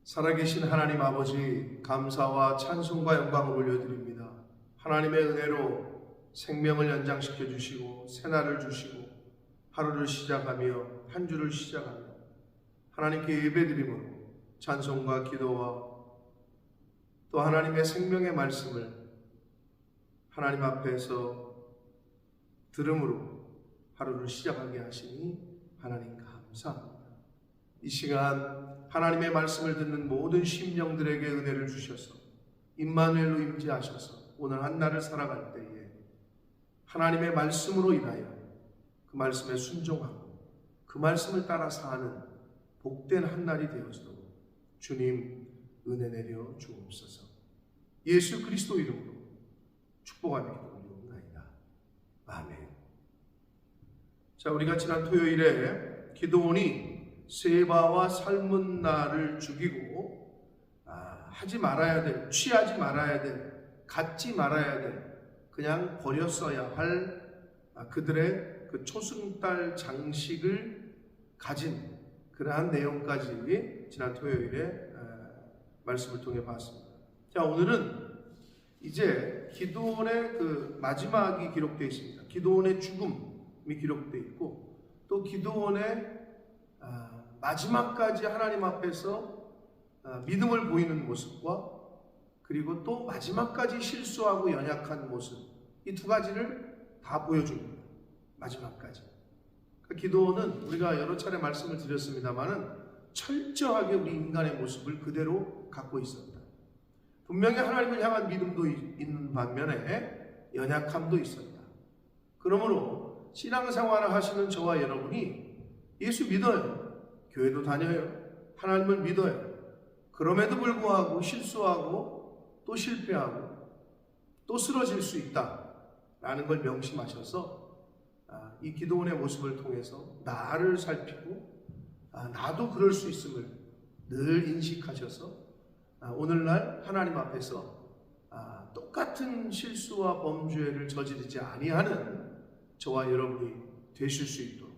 살아계신 하나님 아버지, 감사와 찬송과 영광을 올려드립니다. 하나님의 은혜로 생명을 연장시켜 주시고 새날을 주시고 하루를 시작하며 한 주를 시작하며 하나님께 예배드림으로 찬송과 기도와 또 하나님의 생명의 말씀을 하나님 앞에서 들음으로 하루를 시작하게 하시니 하나님 감사합니다. 이 시간 하나님의 말씀을 듣는 모든 심령들에게 은혜를 주셔서 임마누엘로 임재하셔서 오늘 한 날을 살아갈 때에 하나님의 말씀으로 인하여 그 말씀에 순종하고 그 말씀을 따라 사는 복된 한 날이 되어서도록 주님 은혜 내려 주옵소서. 예수 그리스도 이름으로 축복하며 기도드리옵나이다. 아멘. 자, 우리가 지난 토요일에 기드온이 세바와 살문나를 죽이고 하지 말아야 될, 취하지 말아야 될, 갖지 말아야 될, 그냥 버렸어야 할 그들의 그 초승달 장식을 가진 그러한 내용까지 지난 토요일에 말씀을 통해 봤습니다. 자, 오늘은 이제 기드온의 그 마지막이 기록되어 있습니다. 기드온의 죽음이 기록되어 있고 또 기드온의 마지막까지 하나님 앞에서 믿음을 보이는 모습과 그리고 또 마지막까지 실수하고 연약한 모습, 이 두 가지를 다 보여줍니다. 마지막까지. 기드온은 우리가 여러 차례 말씀을 드렸습니다만은 철저하게 우리 인간의 모습을 그대로 갖고 있었다. 분명히 하나님을 향한 믿음도 있는 반면에 연약함도 있었다. 그러므로 신앙생활을 하시는 저와 여러분이 예수 믿어요. 교회도 다녀요. 하나님을 믿어요. 그럼에도 불구하고 실수하고 또 실패하고 또 쓰러질 수 있다라는 걸 명심하셔서 이 기드온의 모습을 통해서 나를 살피고 나도 그럴 수 있음을 늘 인식하셔서 오늘날 하나님 앞에서 똑같은 실수와 범죄를 저지르지 아니하는 저와 여러분이 되실 수 있도록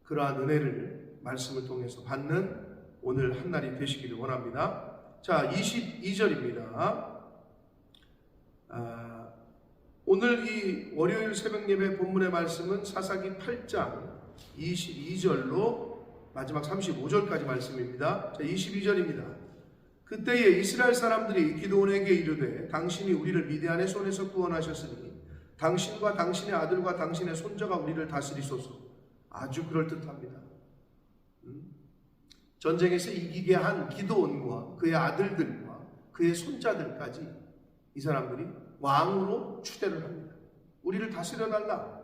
그러한 은혜를 말씀을 통해서 받는 오늘 한 날이 되시기를 원합니다. 자, 22절입니다. 오늘 이 월요일 새벽 예배 본문의 말씀은 사사기 8장 22절로 마지막 35절까지 말씀입니다. 자, 22절입니다. 그때에 이스라엘 사람들이 기드온에게 이르되 당신이 우리를 미디안의 손에서 구원하셨으니 당신과 당신의 아들과 당신의 손자가 우리를 다스리소서. 아주 그럴듯합니다. 전쟁에서 이기게 한 기드온과 그의 아들들과 그의 손자들까지 이 사람들이 왕으로 추대를 합니다. 우리를 다스려달라.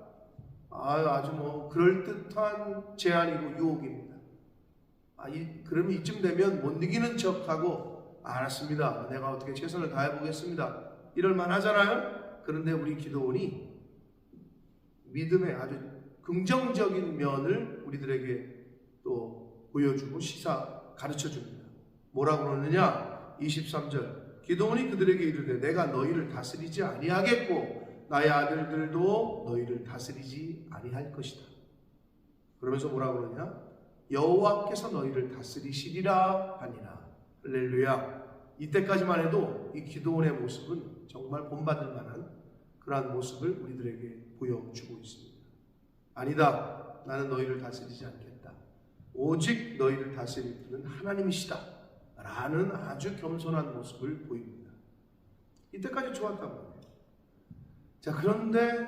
아주 그럴듯한 제안이고 유혹입니다. 그러면 이쯤 되면 못 이기는 척하고 알았습니다. 내가 어떻게 최선을 다해보겠습니다. 이럴만 하잖아요. 그런데 우리 기드온이 믿음의 아주 긍정적인 면을 우리들에게 또 보여주고 가르쳐줍니다. 뭐라고 그러느냐? 23절 기드온이 그들에게 이르되 내가 너희를 다스리지 아니하겠고 나의 아들들도 너희를 다스리지 아니할 것이다. 그러면서 뭐라고 그러냐? 여호와께서 너희를 다스리시리라 하니라. 할렐루야. 이때까지만 해도 이 기드온의 모습은 정말 본받을 만한 그러한 모습을 우리들에게 보여주고 있습니다. 아니다. 나는 너희를 다스리지 않겠다. 오직 너희를 다스릴 분은 하나님이시다. 라는 아주 겸손한 모습을 보입니다. 이때까지 좋았단 말이에요. 자, 그런데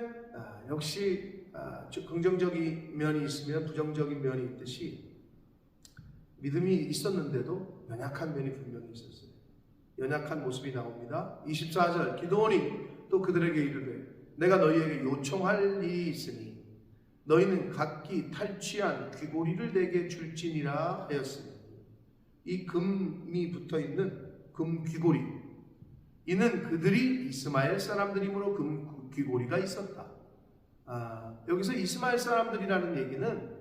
역시 긍정적인 면이 있으면 부정적인 면이 있듯이 믿음이 있었는데도 연약한 면이 분명히 있었어요. 연약한 모습이 나옵니다. 24절 기드온이 또 그들에게 이르되 내가 너희에게 요청할 일이 있으니 너희는 각기 탈취한 귀고리를 내게 줄지니라 하였으니 이 금이 붙어있는 금 귀고리 이는 그들이 이스마엘 사람들이므로 금 귀고리가 있었다. 여기서 이스마엘 사람들이라는 얘기는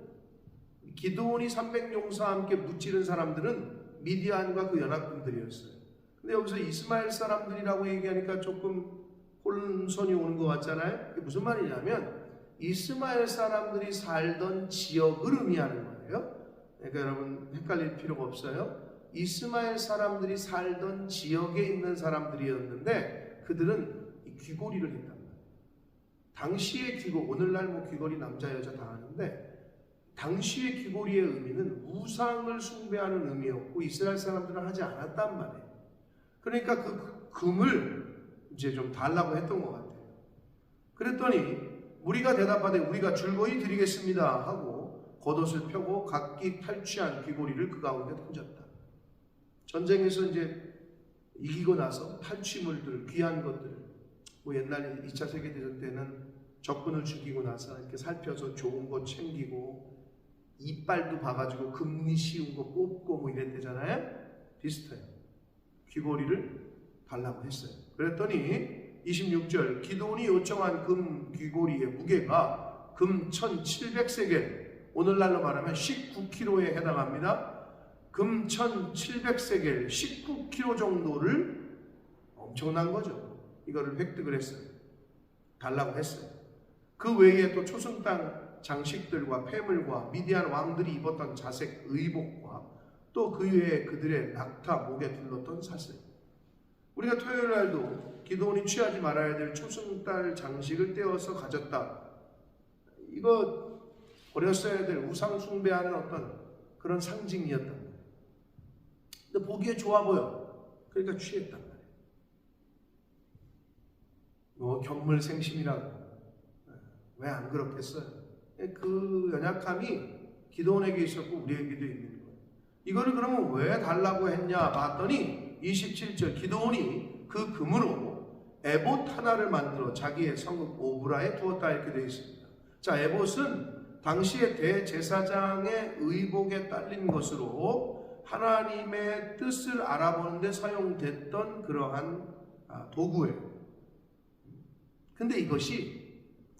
기드온이 300용사와 함께 무찌른 사람들은 미디안과 그 연합군들이었어요. 근데 여기서 이스마엘 사람들이라고 얘기하니까 조금 혼선이 오는 것 같잖아요. 그게 무슨 말이냐면 이스마엘 사람들이 살던 지역을 의미하는 거예요. 그러니까 여러분 헷갈릴 필요가 없어요. 이스마엘 사람들이 살던 지역에 있는 사람들이었는데 그들은 이 귀고리를 했단 말이에요. 당시의 귀고, 오늘날 뭐 귀걸이 남자 여자 다 하는데 당시의 귀고리의 의미는 우상을 숭배하는 의미였고 이스라엘 사람들은 하지 않았단 말이에요. 그러니까 그 금을 이제 좀 달라고 했던 것 같아요. 그랬더니 무리가 대답하되 우리가 줄거이 드리겠습니다 하고 겉옷을 펴고 각기 탈취한 귀고리를 그 가운데 던졌다. 전쟁에서 이제 이기고 나서 탈취물들, 귀한 것들, 뭐 옛날 2차 세계대전 때는 적군을 죽이고 나서 이렇게 살펴서 좋은 거 챙기고 이빨도 봐가지고 금리 씌운 거 뽑고 뭐 이랬대잖아요. 비슷해요. 귀고리를 달라고 했어요. 그랬더니 26절 기드온이 요청한 금 귀고리의 무게가 금 1700세겔, 오늘날로 말하면 19kg에 해당합니다. 금 1700세겔 19kg 정도를, 엄청난 거죠. 이거를 획득을 했어요. 달라고 했어요. 그 외에 또 초승 땅 장식들과 폐물과 미디안 왕들이 입었던 자색 의복과 또 그 외에 그들의 낙타 목에 둘렀던 사슬. 우리가 토요일 날도 기드온이 취하지 말아야 될 초승달 장식을 떼어서 가졌다. 이거 버렸어야 될 우상 숭배하는 어떤 그런 상징이었단 말이에요. 근데 보기에 좋아 보여. 그러니까 취했단 말이에요. 뭐 견물생심이라고. 왜 안 그렇겠어요? 그 연약함이 기드온에게 있었고 우리에게도 있는 거예요. 이거를 그러면 왜 달라고 했냐 봤더니 27절 기드온이 그 금으로 에봇 하나를 만들어 자기의 성읍 오브라에 두었다 이렇게 되어 있습니다. 자, 에봇은 당시의 대제사장의 의복에 딸린 것으로 하나님의 뜻을 알아보는 데 사용됐던 그러한 도구예요. 근데 이것이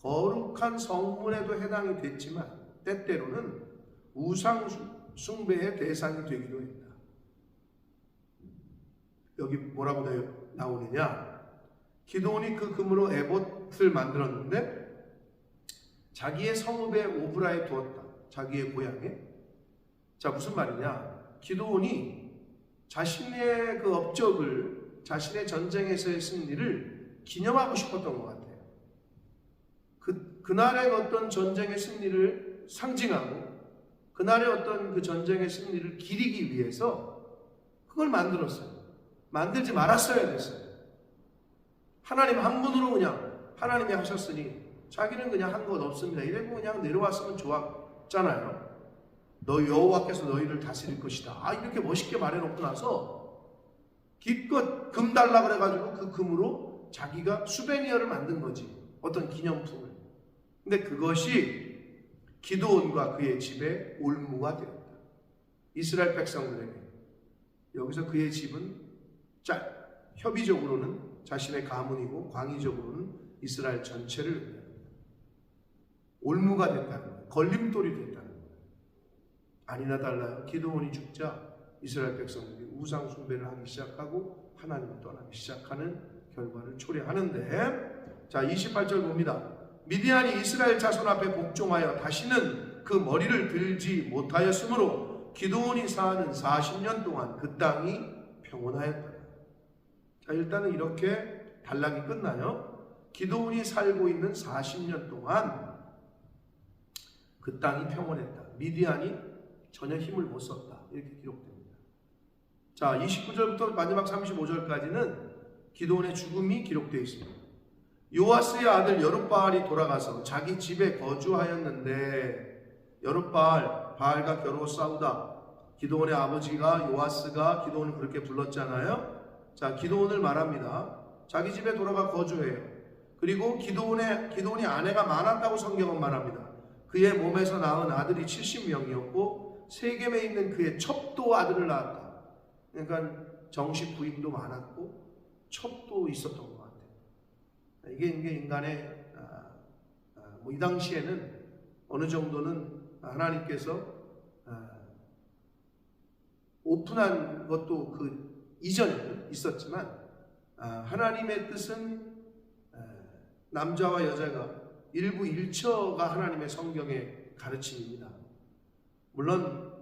거룩한 성문에도 해당이 됐지만 때때로는 우상 숭배의 대상이 되기도 했다. 여기 뭐라고 나오느냐? 기드온이 그 금으로 에봇을 만들었는데 자기의 성읍의 오브라에 두었다. 자기의 고향에. 자, 무슨 말이냐? 기드온이 자신의 그 업적을, 자신의 전쟁에서의 승리를 기념하고 싶었던 것 같아요. 그날의 어떤 전쟁의 승리를 상징하고 그날의 어떤 그 전쟁의 승리를 기리기 위해서 그걸 만들었어요. 만들지 말았어야 됐어요. 하나님 한 분으로 그냥 하나님이 하셨으니 자기는 그냥 한 것 없습니다. 이래고 그냥 내려왔으면 좋았잖아요. 너 여호와께서 너희를 다스릴 것이다. 이렇게 멋있게 말해놓고 나서 기껏 금 달라 그래가지고 그 금으로 자기가 수베니어를 만든 거지. 어떤 기념품을. 근데 그것이 기드온과 그의 집에 올무가 되었다. 이스라엘 백성들에게. 여기서 그의 집은 협의적으로는 자신의 가문이고 광의적으로는 이스라엘 전체를 의미합니다. 올무가 됐다는 거예요. 걸림돌이 됐다는 거예요. 아니나 달라요. 기드온이 죽자 이스라엘 백성들이 우상 숭배를 하기 시작하고 하나님을 떠나기 시작하는 결과를 초래하는데, 자 28절 봅니다. 미디안이 이스라엘 자손 앞에 복종하여 다시는 그 머리를 들지 못하였으므로 기드온이 사는 40년 동안 그 땅이 평온하였다. 자, 일단은 이렇게 단락이 끝나요. 기드온이 살고 있는 40년 동안 그 땅이 평온했다. 미디안이 전혀 힘을 못 썼다. 이렇게 기록됩니다. 자, 29절부터 마지막 35절까지는 기드온의 죽음이 기록되어 있습니다. 요아스의 아들 여룻바알이 돌아가서 자기 집에 거주하였는데, 여룻바알, 바알과 겨루어 싸우다. 기드온의 아버지가 요아스가 기드온을 그렇게 불렀잖아요. 자, 기드온을 말합니다. 자기 집에 돌아가 거주해요. 그리고 기드온이 아내가 많았다고 성경은 말합니다. 그의 몸에서 낳은 아들이 70명이었고 세겜에 있는 그의 첩도 아들을 낳았다. 그러니까 정식 부인도 많았고 첩도 있었던 것 같아요. 이게 인간의 이 당시에는 어느 정도는 하나님께서 오픈한 것도 그 이전에는 있었지만 하나님의 뜻은 남자와 여자가 일부 일처가 하나님의 성경의 가르침입니다. 물론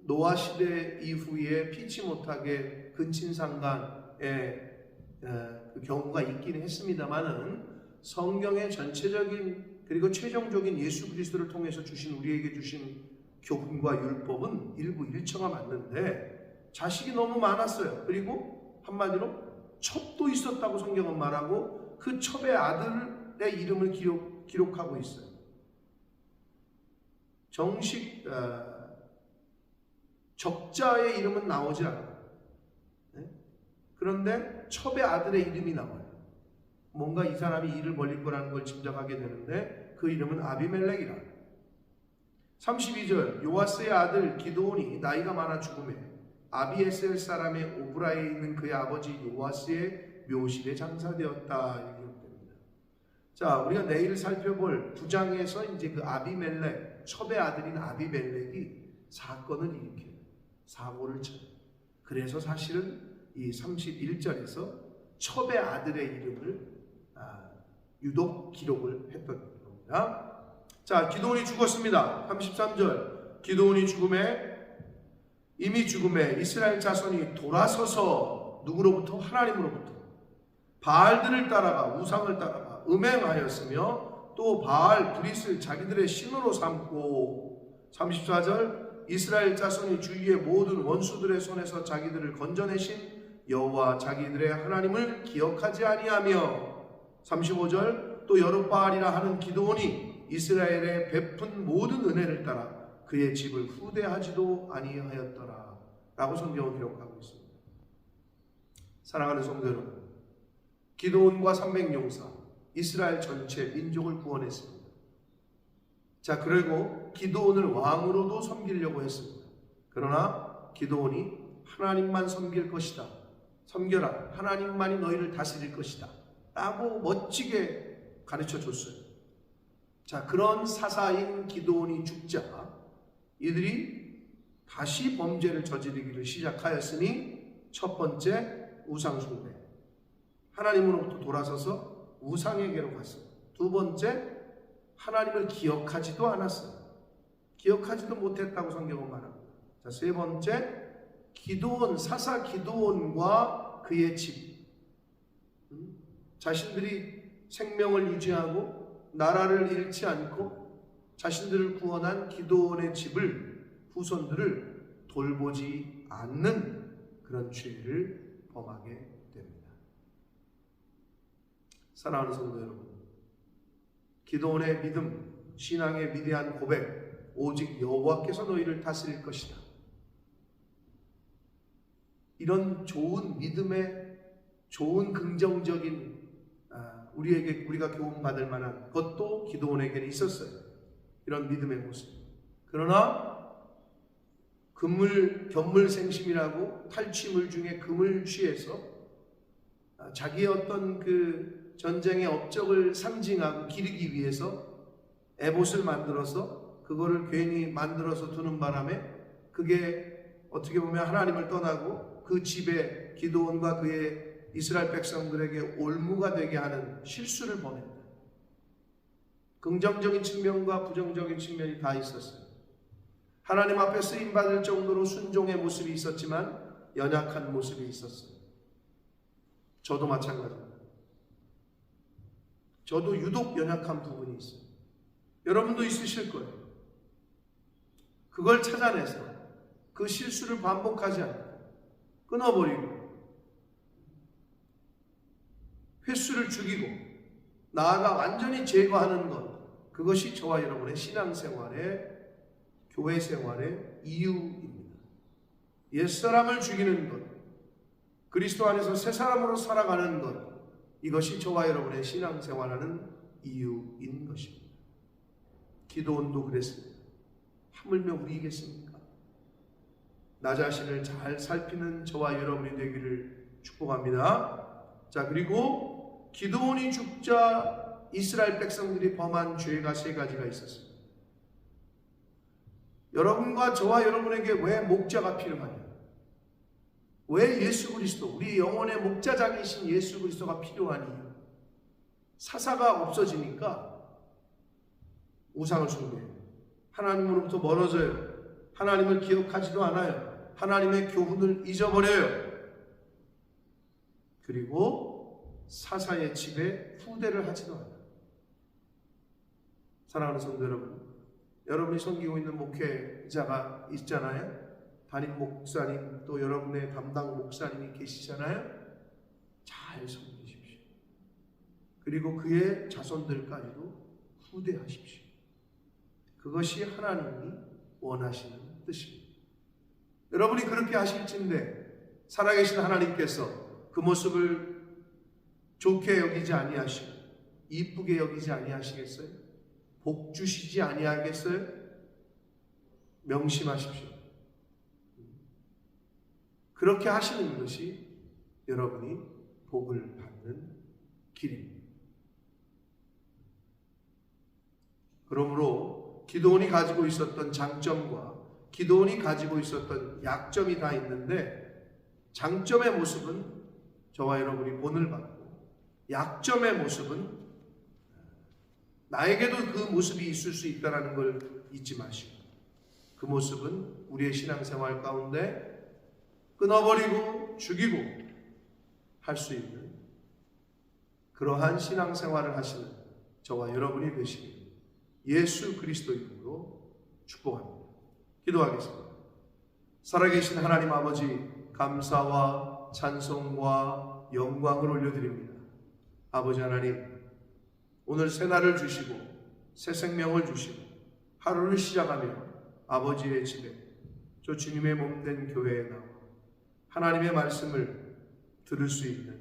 노아 시대 이후에 피치 못하게 근친상간의 그 경우가 있긴 했습니다만은 성경의 전체적인 그리고 최종적인 예수 그리스도를 통해서 우리에게 주신 교훈과 율법은 일부 일처가 맞는데 자식이 너무 많았어요. 그리고 한마디로 첩도 있었다고 성경은 말하고 그 첩의 아들의 이름을 기록하고 있어요. 정식 적자의 이름은 나오지 않아요. 그런데 첩의 아들의 이름이 나와요. 뭔가 이 사람이 일을 벌릴 거라는 걸 짐작하게 되는데 그 이름은 아비멜렉이라. 32절 요아스의 아들 기드온이 나이가 많아 죽음에 아비에셀 사람의 오브라에 있는 그의 아버지 요아스의 묘실에 장사되었다 이렇게 기록됩니다. 자, 우리가 내일 살펴볼 9장에서 이제 그 아비멜렉 첩의 아들인 아비멜렉이 사건을 일으켜요. 사고를 쳐요. 그래서 사실은 이 31절에서 첩의 아들의 이름을 유독 기록을 했던 겁니다. 자, 기드온이 죽었습니다. 33절 기드온이 이미 죽음에 이스라엘 자손이 돌아서서 누구로부터? 하나님으로부터 바알들을 따라가 우상을 따라가 음행하였으며 또 바알 브릿을 자기들의 신으로 삼고 34절 이스라엘 자손이 주위의 모든 원수들의 손에서 자기들을 건져내신 여호와 자기들의 하나님을 기억하지 아니하며 35절 또 여룻바알이라 하는 기드온이 이스라엘에 베푼 모든 은혜를 따라 그의 집을 후대하지도 아니하였더라 라고 성경을 기록하고 있습니다. 사랑하는 성도 여러분, 기드온과 300용사 이스라엘 전체 민족을 구원했습니다. 자, 그리고 기드온을 왕으로도 섬기려고 했습니다. 그러나 기드온이 하나님만 섬길 것이다, 섬겨라, 하나님만이 너희를 다스릴 것이다 라고 멋지게 가르쳐 줬어요. 자, 그런 사사인 기드온이 죽자 이들이 다시 범죄를 저지르기를 시작하였으니 첫 번째 우상숭배, 하나님으로부터 돌아서서 우상에게로 갔어요. 두 번째 하나님을 기억하지도 않았어요. 기억하지도 못했다고 성경은 말합니다. 자, 세 번째 사사 기드온과 그의 집, 자신들이 생명을 유지하고 나라를 잃지 않고 자신들을 구원한 기드온의 집을 후손들을 돌보지 않는 그런 죄를 범하게 됩니다. 사랑하는 성도 여러분, 기드온의 믿음, 신앙의 위대한 고백, 오직 여호와께서 너희를 다스릴 것이다. 이런 좋은 믿음의 좋은 긍정적인 우리가 교훈받을 만한 것도 기드온에게는 있었어요. 이런 믿음의 모습. 그러나 견물생심이라고 탈취물 중에 금을 취해서 자기의 어떤 그 전쟁의 업적을 상징하고 기리기 위해서 에봇을 만들어서 그거를 괜히 만들어서 두는 바람에 그게 어떻게 보면 하나님을 떠나고 그 집에 기드온과 그의 이스라엘 백성들에게 올무가 되게 하는 실수를 범했다. 긍정적인 측면과 부정적인 측면이 다 있었어요. 하나님 앞에 쓰임받을 정도로 순종의 모습이 있었지만 연약한 모습이 있었어요. 저도 마찬가지입니다. 저도 유독 연약한 부분이 있어요. 여러분도 있으실 거예요. 그걸 찾아내서 그 실수를 반복하지 않고 끊어버리고 횟수를 죽이고 나아가 완전히 제거하는 것, 그것이 저와 여러분의 신앙생활의 교회 생활의 이유입니다. 옛사람을 죽이는 것, 그리스도 안에서 새 사람으로 살아가는 것, 이것이 저와 여러분의 신앙생활하는 이유인 것입니다. 기드온도 그랬습니다. 하물며 우리이겠습니까? 나 자신을 잘 살피는 저와 여러분이 되기를 축복합니다. 자, 그리고 기드온이 죽자 이스라엘 백성들이 범한 죄가 세 가지가 있었습니다. 여러분과 저와 여러분에게 왜 목자가 필요하냐? 왜 예수 그리스도, 우리 영혼의 목자장이신 예수 그리스도가 필요한 이유? 사사가 없어지니까 우상을 숭배해요. 하나님으로부터 멀어져요. 하나님을 기억하지도 않아요. 하나님의 교훈을 잊어버려요. 그리고 사사의 집에 후대를 하지도 않아요. 사랑하는 성도 여러분, 여러분이 섬기고 있는 목회자가 있잖아요. 담임 목사님, 또 여러분의 담당 목사님이 계시잖아요. 잘 섬기십시오. 그리고 그의 자손들까지도 후대하십시오. 그것이 하나님이 원하시는 뜻입니다. 여러분이 그렇게 하실진데 살아계신 하나님께서 그 모습을 좋게 여기지 아니하시고 이쁘게 여기지 아니하시겠어요? 복 주시지 아니하겠어요? 명심하십시오. 그렇게 하시는 것이 여러분이 복을 받는 길입니다. 그러므로 기도원이 가지고 있었던 장점과 기도원이 가지고 있었던 약점이 다 있는데, 장점의 모습은 저와 여러분이 본을 받고 약점의 모습은 나에게도 그 모습이 있을 수 있다는 걸 잊지 마시고, 그 모습은 우리의 신앙생활 가운데 끊어버리고 죽이고 할 수 있는 그러한 신앙생활을 하시는 저와 여러분이 되시길 예수 그리스도 이름으로 축복합니다. 기도하겠습니다. 살아계신 하나님 아버지, 감사와 찬송과 영광을 올려드립니다. 아버지 하나님, 오늘 새날을 주시고 새 생명을 주시고 하루를 시작하며 아버지의 집에, 저 주님의 몸된 교회에 나와 하나님의 말씀을 들을 수 있는,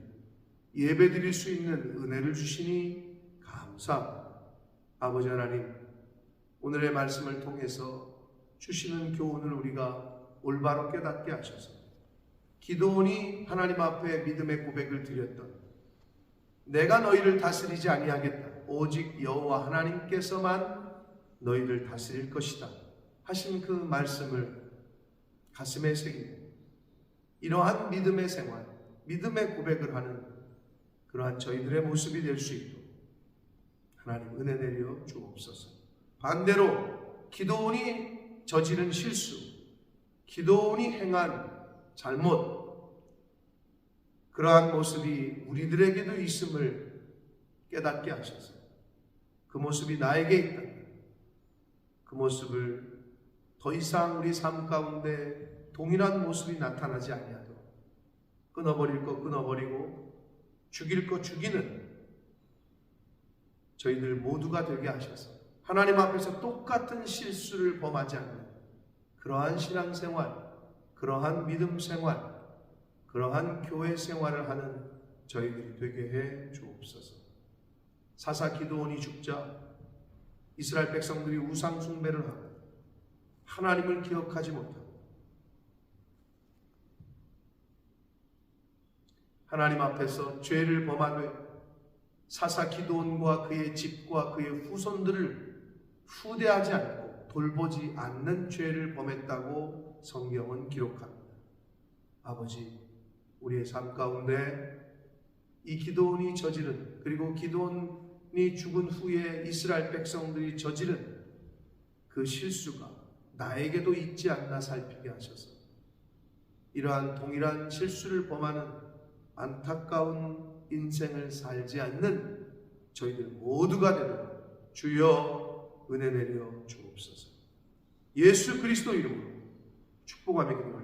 예배 드릴 수 있는 은혜를 주시니 감사합니다. 아버지 하나님, 오늘의 말씀을 통해서 주시는 교훈을 우리가 올바로 깨닫게 하셔서 기도원이 하나님 앞에 믿음의 고백을 드렸던, 내가 너희를 다스리지 아니하겠다, 오직 여호와 하나님께서만 너희를 다스릴 것이다 하신 그 말씀을 가슴에 새기고 이러한 믿음의 생활, 믿음의 고백을 하는 그러한 저희들의 모습이 될 수 있도록 하나님 은혜 내려 주옵소서. 반대로 기도원이 저지른 실수, 기도원이 행한 잘못, 그러한 모습이 우리들에게도 있음을 깨닫게 하셔서 그 모습이 나에게 있다, 그 모습을 더 이상 우리 삶 가운데 동일한 모습이 나타나지 아니하도록 끊어버릴 것 끊어버리고 죽일 것 죽이는 저희들 모두가 되게 하셔서 하나님 앞에서 똑같은 실수를 범하지 않는 그러한 신앙생활, 그러한 믿음생활, 그러한 교회 생활을 하는 저희들이 되게 해 주옵소서. 사사 기드온이 죽자 이스라엘 백성들이 우상 숭배를 하고 하나님을 기억하지 못하고 하나님 앞에서 죄를 범하되 사사 기드온과 그의 집과 그의 후손들을 후대하지 않고 돌보지 않는 죄를 범했다고 성경은 기록합니다. 아버지, 우리의 삶 가운데 이 기드온이 저지른, 그리고 기드온이 죽은 후에 이스라엘 백성들이 저지른 그 실수가 나에게도 있지 않나 살피게 하셔서 이러한 동일한 실수를 범하는 안타까운 인생을 살지 않는 저희들 모두가 되도록 주여 은혜 내려 주옵소서. 예수 그리스도 이름으로 축복하며 기도합니다.